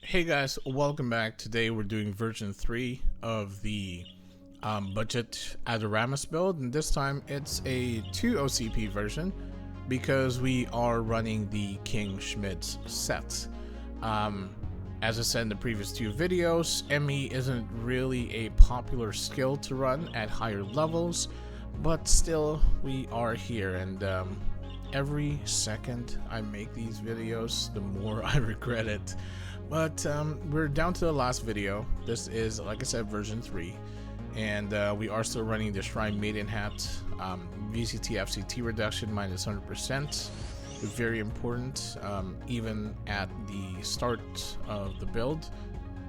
Hey guys, welcome back. Today we're doing version 3 of the budget Adoramus build, and this time it's a 2 OCP version because we are running the King Schmidt set. As I said in the previous 2 videos, ME isn't really a popular skill to run at higher levels, but still we are here, and every second I make these videos, the more I regret it. But we're down to the last video. This is, like I said, version 3, and we are still running the Shrine Maiden Hat VCT FCT reduction minus 100%. Very important, even at the start of the build.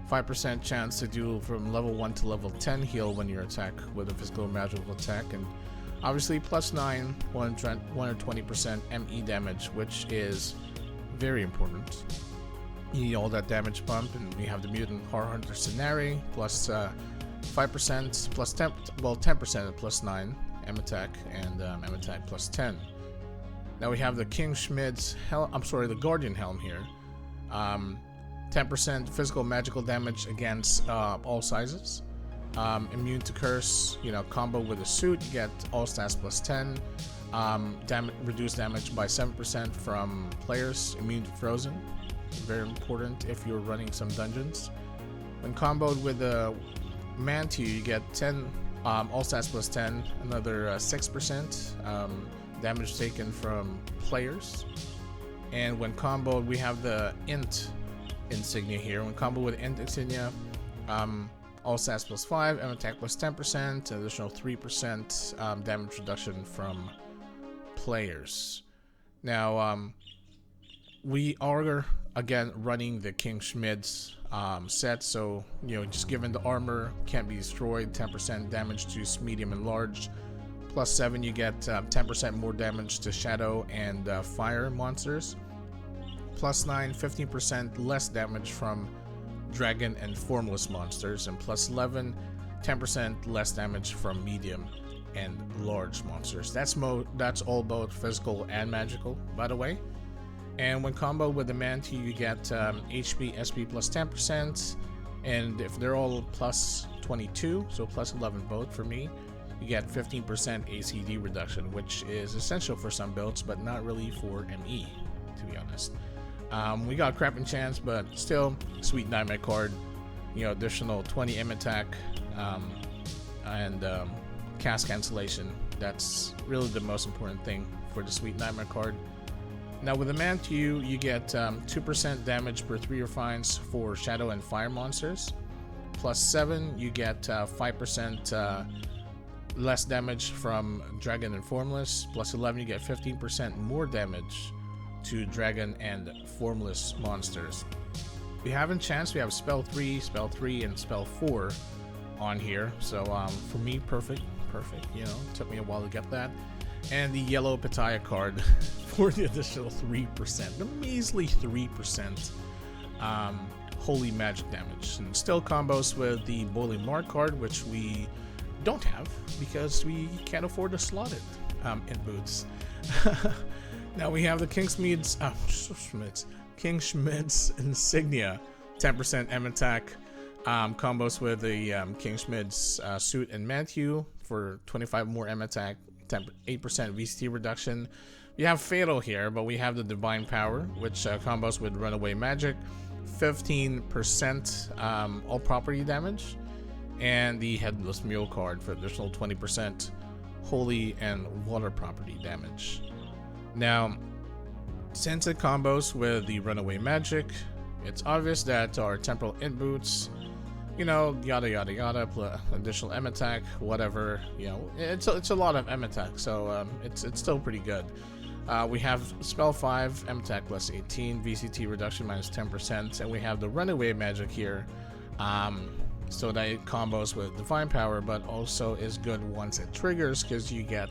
5% chance to do from level 1 to level 10 heal when you attack with a physical or magical attack, and obviously plus 9, 120% ME damage, which is very important. You need all that damage bump, and we have the Mutant Horror Hunter Scenarii plus 5% plus 10, well 10% plus 9 M attack and M attack plus 10. Now we have the King Schmidt's the Guardian Helm here. 10% physical magical damage against all sizes. Immune to curse, combo with a suit, you get all stats plus 10. Reduced damage by 7% from players. Immune to frozen. Very important if you're running some dungeons. When comboed with a Mantu, you get 10 all stats plus 10, another 6% damage taken from players. And when comboed, we have the Int insignia here. When comboed with Int insignia, all stats plus 5, M attack plus 10%, additional 3% damage reduction from players. Now, we are again running the King Schmidt's set, so just given the armor can't be destroyed, 10% damage to medium and large, plus 7 you get 10% more damage to shadow and fire monsters, plus 9 15% less damage from dragon and formless monsters, and plus 11 10% less damage from medium and large monsters. That's all both physical and magical, by the way. And when combo with the Mantu, you get HP, SP plus 10%, and if they're all plus 22, so plus 11 both for me, you get 15% ACD reduction, which is essential for some builds, but not really for ME, to be honest. We got crap enchants, but still, sweet nightmare card, additional 20 M attack, and cast cancellation. That's really the most important thing for the sweet nightmare card. Now with the Mantu, you get 2% damage per 3 refines for shadow and fire monsters. Plus 7, you get 5% less damage from dragon and formless. Plus 11, you get 15% more damage to dragon and formless monsters. We have enchants. We have spell 3, and spell 4 on here. So for me, perfect. It took me a while to get that. And the yellow Pitaya card for the additional 3%, the measly 3% holy magic damage. And still combos with the Boiling Mark card, which we don't have because we can't afford to slot it in boots. Now we have the King Schmidt's insignia, 10% M attack, combos with the King Schmidt's suit and Mantu for 25 more M attack, 8% VCT reduction. We have Fatal here, but we have the Divine Power, which combos with Runaway Magic, 15% all property damage, and the Headless Mule card for additional 20% Holy and Water property damage. Now, since it combos with the Runaway Magic, it's obvious that our Temporal Int Boots, yada yada yada, plus additional M attack, whatever, it's a lot of M attack, so it's still pretty good. We have spell 5, M attack plus 18, VCT reduction minus 10%, and we have the Runaway Magic here, so that it combos with Divine Power, but also is good once it triggers because you get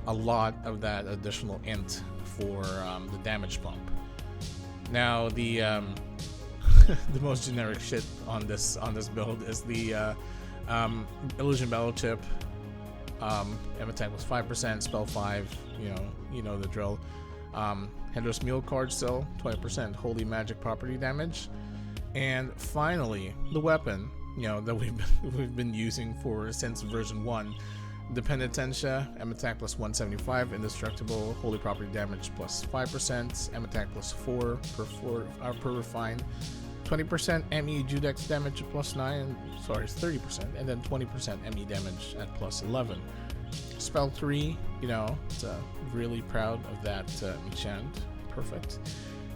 a lot of that additional int for the damage bump. Now the the most generic shit on this build is the Illusion Battle Chip. M attack was 5%, spell 5, you know the drill. Headless Mule card still 20% holy magic property damage, And finally, the weapon, you know, that we've been using since version 1. The Penitentia, M attack plus 175, indestructible, holy property damage plus 5%, M attack plus 4 per refined, 20% ME Judex damage at plus 9, sorry, 30%, and then 20% ME damage at plus 11. Spell 3, you know, really proud of that enchant, perfect.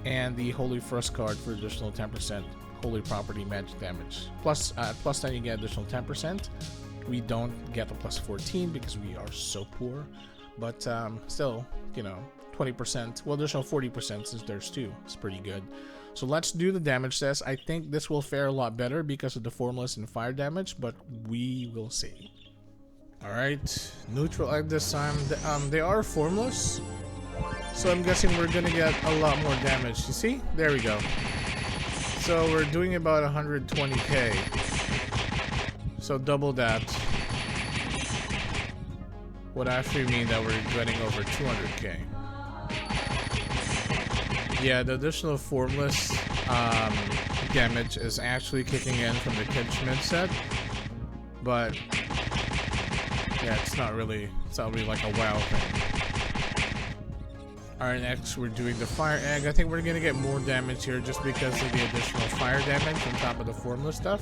And the Holy First card for additional 10% holy property magic damage. Plus 10 you get additional 10%. We don't get a plus 14 because we are so poor, but still, you know, 20%, well, additional 40% since there's 2. It's pretty good. So let's do the damage test. I think this will fare a lot better because of the formless and fire damage, but we will see. Alright, neutral egg this time. They are formless, so I'm guessing we're gonna get a lot more damage. You see? There we go. So we're doing about 120k. So double that would actually mean that we're getting over 200k. Yeah, the additional formless damage is actually kicking in from the King Schmidt set, but yeah, it's not really like a wow thing. Alright, next we're doing the fire egg. I think we're gonna get more damage here just because of the additional fire damage on top of the formless stuff.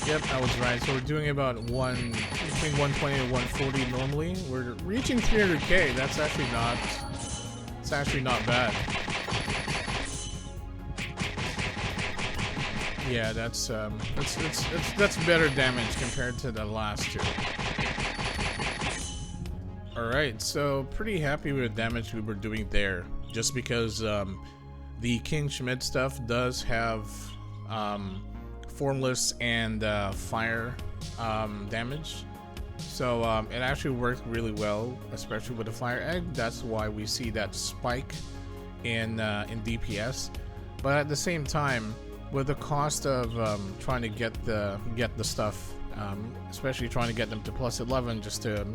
Yep, I was right. So we're doing about between 120 and 140 normally. We're reaching 300k. That's actually not bad. Yeah, that's better damage compared to the last 2. All right, so pretty happy with the damage we were doing there, just because the King Schmidt stuff does have formless and fire damage, so it actually worked really well, especially with the fire egg. That's why we see that spike in DPS. But at the same time, with the cost of trying to get the stuff, especially trying to get them to plus 11 just to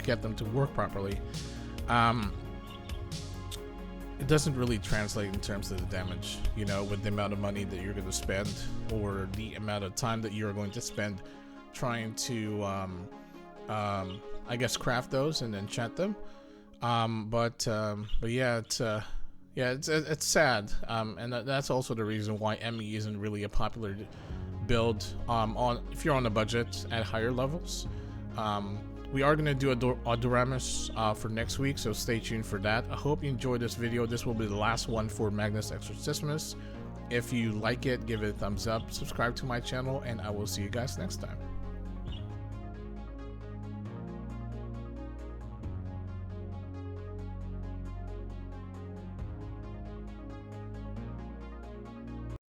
get them to work properly, it doesn't really translate in terms of the damage, you know, with the amount of money that you're going to spend or the amount of time that you're going to spend trying to I guess craft those and enchant them. But yeah, it's sad, and that's also the reason why ME isn't really a popular build if you're on a budget at higher levels. We are going to do a Doramus for next week, so stay tuned for that. I hope you enjoyed this video. This will be the last one for Magnus Exorcismus. If you like it, give it a thumbs up, subscribe to my channel, and I will see you guys next time.